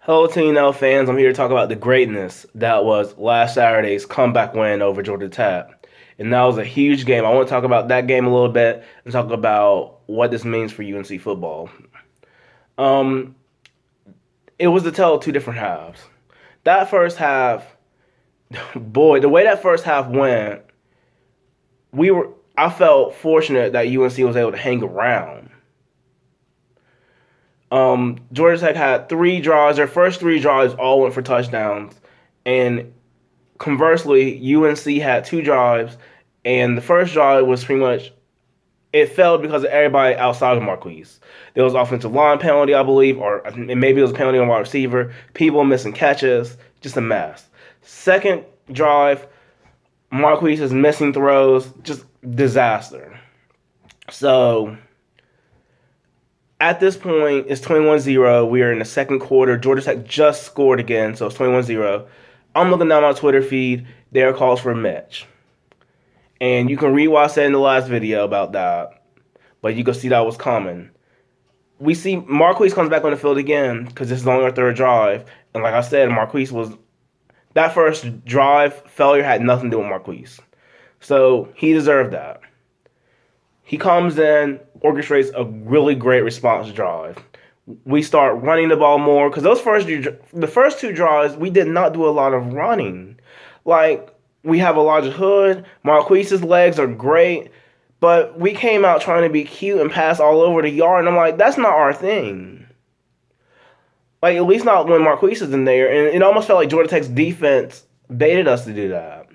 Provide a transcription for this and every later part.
Hello, TNL fans. I'm here to talk about the greatness that was last Saturday's comeback win over Georgia Tech. And that was a huge game. I want to talk about that game a little bit and talk about what this means for UNC football. Um, it was the tale of two different halves. That first half, boy, the way that first half went, I felt fortunate that UNC was able to hang around. Georgia Tech had three draws. Their first three draws all went for touchdowns, and conversely, UNC had two drives, and the first drive was pretty much it failed because of everybody outside of Marquise. There was offensive line penalty, I believe, or maybe it was a penalty on wide receiver. People missing catches, just a mess. Second drive, Marquise is missing throws, just disaster. So at this point, it's 21-0. We are in the second quarter. Georgia Tech just scored again, so it's 21-0. I'm looking down my Twitter feed. There are calls for a match. And you can read what I said in the last video about that. But you can see that was coming. We see Marquise comes back on the field again because this is only our third drive. And like I said, Marquise was... That first drive failure had nothing to do with Marquise. So he deserved that. He comes in, orchestrates a really great response drive. We start running the ball more because the first two drives we did not do a lot of running. Like we have Elijah Hood, Marquise's legs are great, but we came out trying to be cute and pass all over the yard, and I'm like, that's not our thing. Like at least not when Marquise is in there, and it almost felt like Georgia Tech's defense baited us to do that.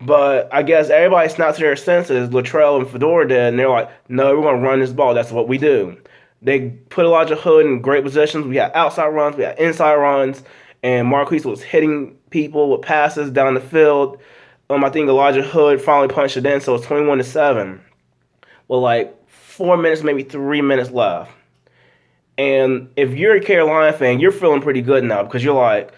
But I guess everybody snapped to their senses. Latrell and Fedora did, and they're like, no, we're going to run this ball. That's what we do. They put Elijah Hood in great positions. We had outside runs. We had inside runs. And Marquise was hitting people with passes down the field. I think Elijah Hood finally punched it in, so it's 21-7. With like 4 minutes, maybe 3 minutes left. And if you're a Carolina fan, you're feeling pretty good now because you're like,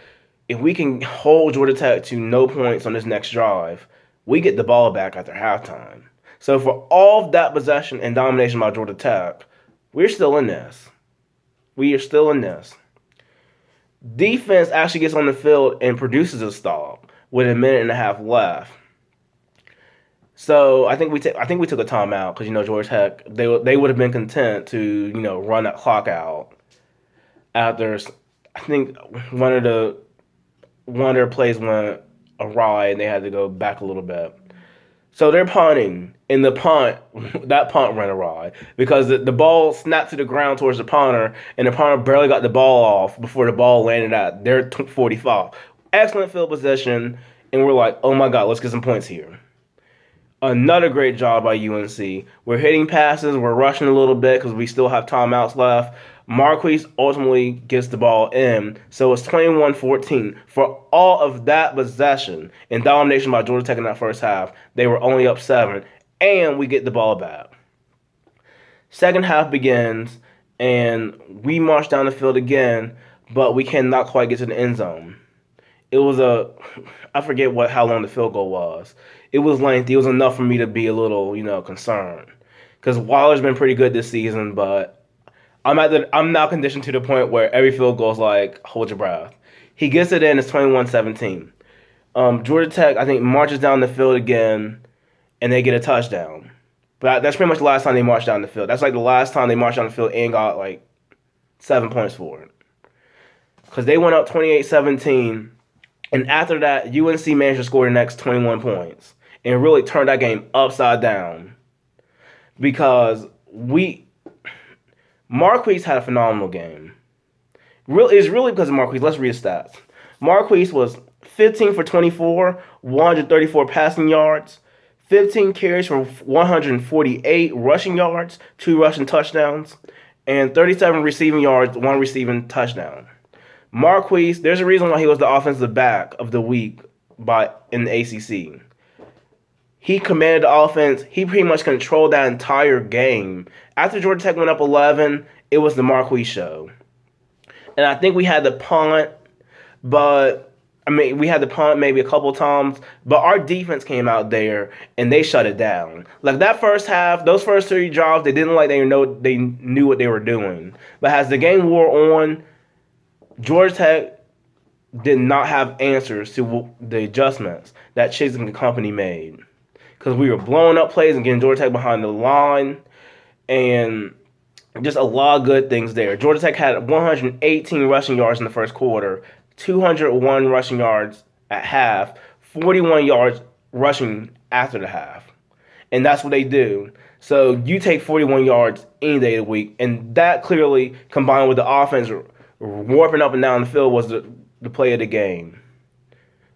if we can hold Georgia Tech to no points on this next drive, we get the ball back after halftime. So for all of that possession and domination by Georgia Tech, we're still in this. We are still in this. Defense actually gets on the field and produces a stop with a minute and a half left. So I think we took a timeout because Georgia Tech they would have been content to run that clock out after I think one of their plays went awry and they had to go back a little bit. So they're punting, and that punt went awry because the ball snapped to the ground towards the punter, and the punter barely got the ball off before the ball landed at their 45. Excellent field position, and we're like, oh my God, let's get some points here. Another great job by UNC. We're hitting passes, we're rushing a little bit because we still have timeouts left. Marquise ultimately gets the ball in, so it's 21-14. For all of that possession and domination by Georgia Tech in that first half, they were only up 7, and we get the ball back. Second half begins, and we march down the field again, but we cannot quite get to the end zone. It was I forget how long the field goal was. It was lengthy. It was enough for me to be a little, concerned. Because Wilder's been pretty good this season, but I'm now conditioned to the point where every field goal is like, hold your breath. He gets it in, it's 21-17. Georgia Tech, I think, marches down the field again, and they get a touchdown. But that's pretty much the last time they marched down the field. That's like the last time they marched down the field and got like 7 points for it. Because they went up 28-17, and after that, UNC managed to score the next 21 points and really turned that game upside down. Because Marquise had a phenomenal game. It's really because of Marquise. Let's read his stats. Marquise was 15 for 24, 134 passing yards, 15 carries for 148 rushing yards, 2 rushing touchdowns, and 37 receiving yards, 1 receiving touchdown. Marquise, there's a reason why he was the offensive back of the week in the ACC. He commanded the offense. He pretty much controlled that entire game. After Georgia Tech went up 11, it was the Marquise show. And I think we had the punt, we had the punt maybe a couple times, but our defense came out there and they shut it down. Like that first half, those first 3 drives, they didn't like they knew what they were doing. But as the game wore on, Georgia Tech did not have answers to the adjustments that Chisholm and company made, because we were blowing up plays and getting Georgia Tech behind the line, and just a lot of good things there. Georgia Tech had 118 rushing yards in the first quarter, 201 rushing yards at half, 41 yards rushing after the half. And that's what they do. So you take 41 yards any day of the week, and that clearly, combined with the offense warping up and down the field, was the play of the game.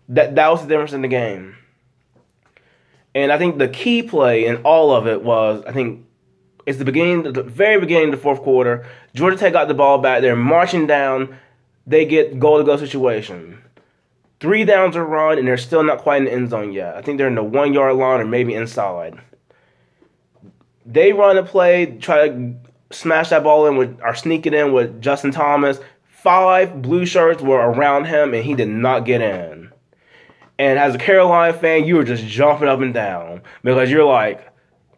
That was the difference in the game. And I think the key play in all of it was, I think, it's the very beginning of the fourth quarter. Georgia Tech got the ball back. They're marching down. They get goal-to-go situation. 3 downs are run, and they're still not quite in the end zone yet. I think they're in the 1-yard line or maybe inside. They run a play, try to smash that ball in or sneak it in with Justin Thomas. 5 blue shirts were around him, and he did not get in. And as a Carolina fan, you were just jumping up and down because you're like,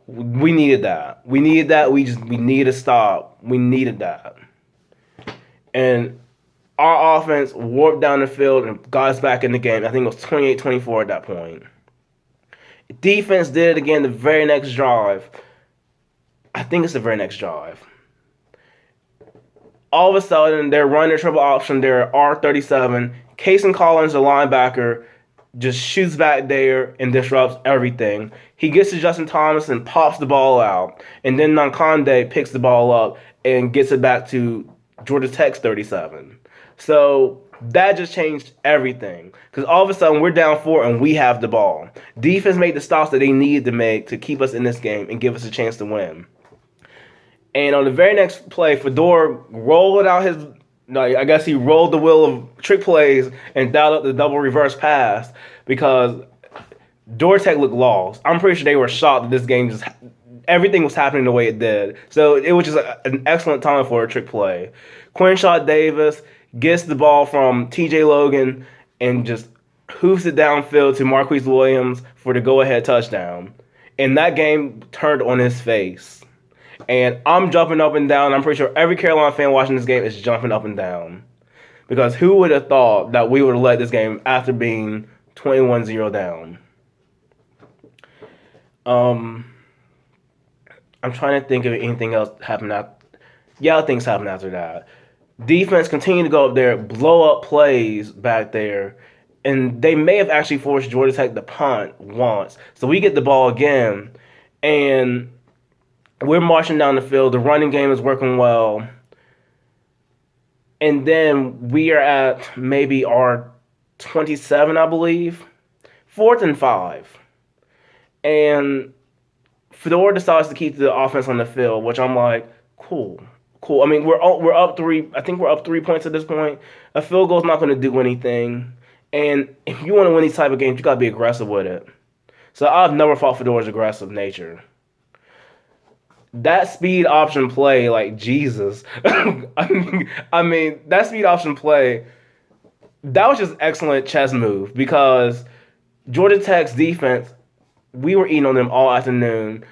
we needed that. We needed that. We needed to stop. We needed that. And our offense warped down the field and got us back in the game. I think it was 28-24 at that point. Defense did it again the very next drive. I think it's the very next drive. All of a sudden, they're running a triple option. They're R37. Casey Collins, the linebacker, just shoots back there and disrupts everything. He gets to Justin Thomas and pops the ball out. And then Nankonde picks the ball up and gets it back to Georgia Tech's 37. So that just changed everything. Because all of a sudden, we're down 4 and we have the ball. Defense made the stops that they needed to make to keep us in this game and give us a chance to win. And on the very next play, Fedor rolled out his... I guess he rolled the wheel of trick plays and dialed up the double reverse pass because Georgia Tech looked lost. I'm pretty sure they were shocked that this game everything was happening the way it did. So it was just an excellent time for a trick play. Quinshaw Davis gets the ball from TJ Logan and just hoofs it downfield to Marquise Williams for the go-ahead touchdown. And that game turned on his face. And I'm jumping up and down. I'm pretty sure every Carolina fan watching this game is jumping up and down. Because who would have thought that we would have led this game after being 21-0 down? I'm trying to think of anything else happened after. Yeah, things happened after that. Defense continued to go up there, blow up plays back there. And they may have actually forced Georgia Tech to punt once. So we get the ball again. And we're marching down the field. The running game is working well. And then we are at maybe our 27, I believe. 4th and 5. And Fedor decides to keep the offense on the field, which I'm like, cool. I mean, we're up 3. I think we're up 3 points at this point. A field goal is not going to do anything. And if you want to win these type of games, you got to be aggressive with it. So I've never fought Fedor's aggressive nature. That speed option play, like, Jesus. I mean, that speed option play, that was just excellent chess move because Georgia Tech's defense, we were eating on them all afternoon.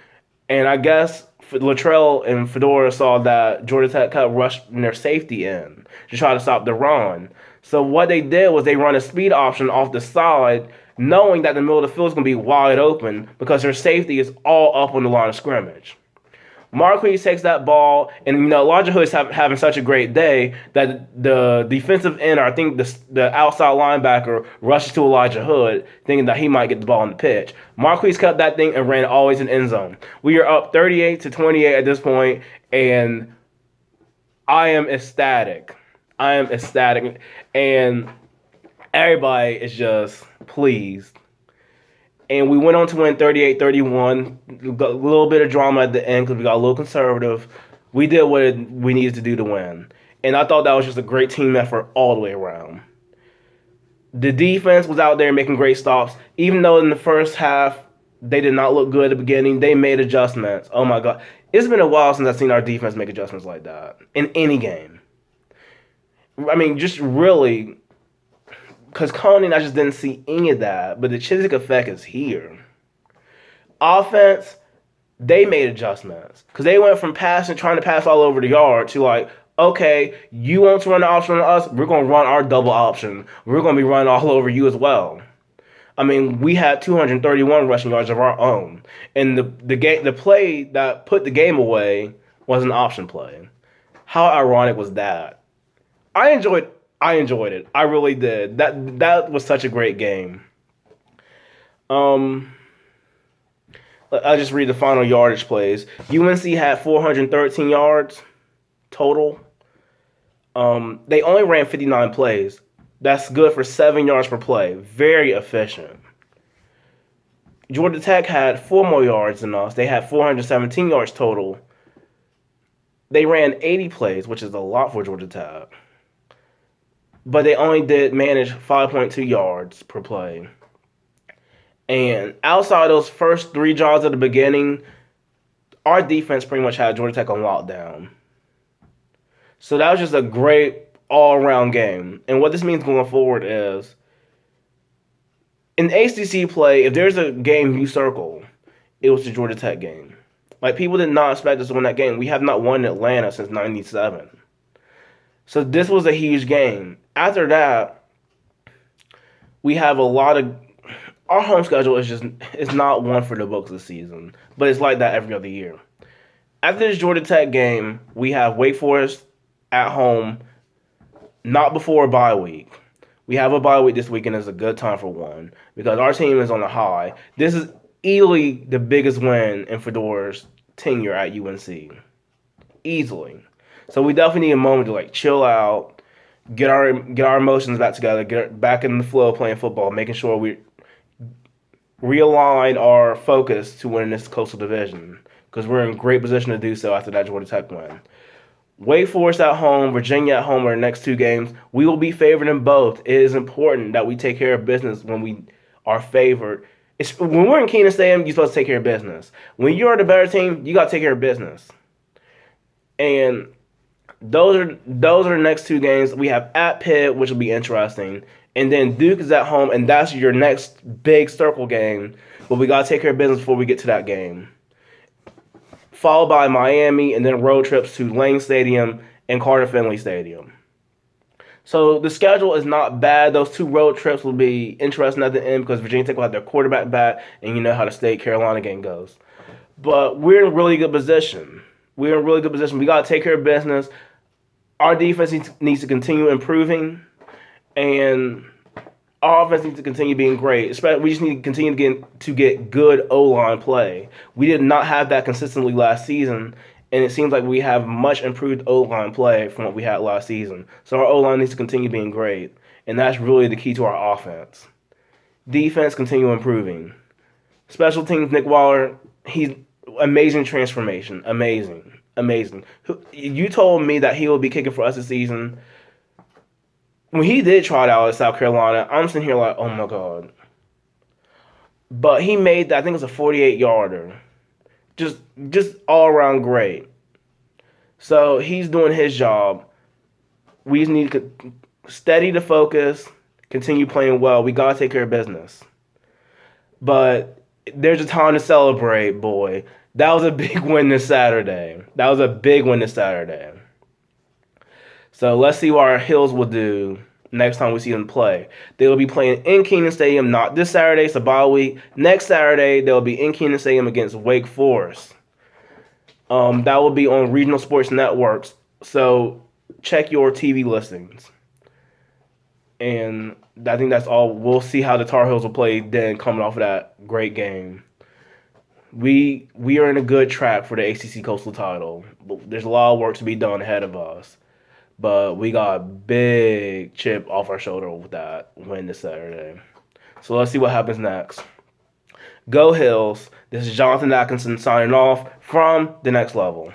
And I guess Luttrell and Fedora saw that Georgia Tech kept rushing their safety in to try to stop the run. So what they did was they run a speed option off the side, knowing that the middle of the field is going to be wide open because their safety is all up on the line of scrimmage. Marquise takes that ball, and Elijah Hood's having such a great day that the defensive end, or I think the outside linebacker, rushes to Elijah Hood, thinking that he might get the ball on the pitch. Marquise cut that thing and ran always in the end zone. We are up 38-28 at this point, and I am ecstatic. And everybody is just pleased. And we went on to win 38-31. A little bit of drama at the end because we got a little conservative. We did what we needed to do to win. And I thought that was just a great team effort all the way around. The defense was out there making great stops. Even though in the first half, they did not look good at the beginning, they made adjustments. Oh, my God. It's been a while since I've seen our defense make adjustments like that in any game. I mean, just really... Because Conan, I just didn't see any of that. But the Chiswick effect is here. Offense, they made adjustments. Because they went from trying to pass all over the yard to like, Okay, you want to run the option on us? We're going to run our double option. We're going to be running all over you as well. I mean, we had 231 rushing yards of our own, and the play that put the game away was an option play. How ironic was that? I enjoyed I enjoyed it. I really did. That was such a great game. Um, I'll just read the final yardage plays. UNC had 413 yards total. They only ran 59 plays. That's good for 7 yards per play. Very efficient. Georgia Tech had 4 more yards than us. They had 417 yards total. They ran 80 plays, which is a lot for Georgia Tech. But they only did manage 5.2 yards per play. And outside those first 3 drives at the beginning, our defense pretty much had Georgia Tech on lockdown. So that was just a great all-around game. And what this means going forward is, in ACC play, if there's a game you circle, it was the Georgia Tech game. Like, people did not expect us to win that game. We have not won in Atlanta since '97. So this was a huge game. After that, we have a lot of our home schedule is not one for the books this season, but it's like that every other year. After this Georgia Tech game, we have Wake Forest at home, not before a bye week. We have a bye week this weekend. Is a good time for one because our team is on a high. This is easily the biggest win in Fedora's tenure at UNC, easily. So we definitely need a moment to like chill out, get our emotions back together, get back in the flow of playing football, making sure we realign our focus to winning this Coastal Division because we're in great position to do so after that Georgia Tech win. Wake Forest at home, Virginia at home are the next 2 games. We will be favored in both. It is important that we take care of business when we are favored. When we're in Kenan Stadium, you're supposed to take care of business. When you are the better team, you got to take care of business. And those are the next 2 games. We have at Pitt, which will be interesting. And then Duke is at home, and that's your next big circle game. But we got to take care of business before we get to that game. Followed by Miami, and then road trips to Lane Stadium and Carter Finley Stadium. So the schedule is not bad. Those 2 road trips will be interesting at the end because Virginia Tech will have their quarterback back, and you know how the State Carolina game goes. But we're in really good position. We're in really good position. We got to take care of business. Our defense needs to continue improving, and our offense needs to continue being great. We just need to continue to get good O-line play. We did not have that consistently last season, and it seems like we have much improved O-line play from what we had last season. So our O-line needs to continue being great, and that's really the key to our offense. Defense, continue improving. Special teams, Nick Waller, he's amazing transformation. Amazing. You told me that he will be kicking for us this season. When he did try it out at South Carolina, I'm sitting here like, oh my God. But he made that, I think it was a 48-yarder. Just all around great. So he's doing his job. We just need to steady the focus, continue playing well. We got to take care of business. But there's a time to celebrate, boy. That was a big win this Saturday. So let's see what our Hills will do next time we see them play. They will be playing in Kenan Stadium, not this Saturday, it's a bye week. Next Saturday, they'll be in Kenan Stadium against Wake Forest. That will be on regional sports networks. So check your TV listings. And I think that's all. We'll see how the Tar Heels will play then coming off of that great game. We are in a good track for the ACC Coastal title. But there's a lot of work to be done ahead of us. But we got a big chip off our shoulder with that win this Saturday. So let's see what happens next. Go Hills. This is Jonathan Atkinson signing off from The Next Level.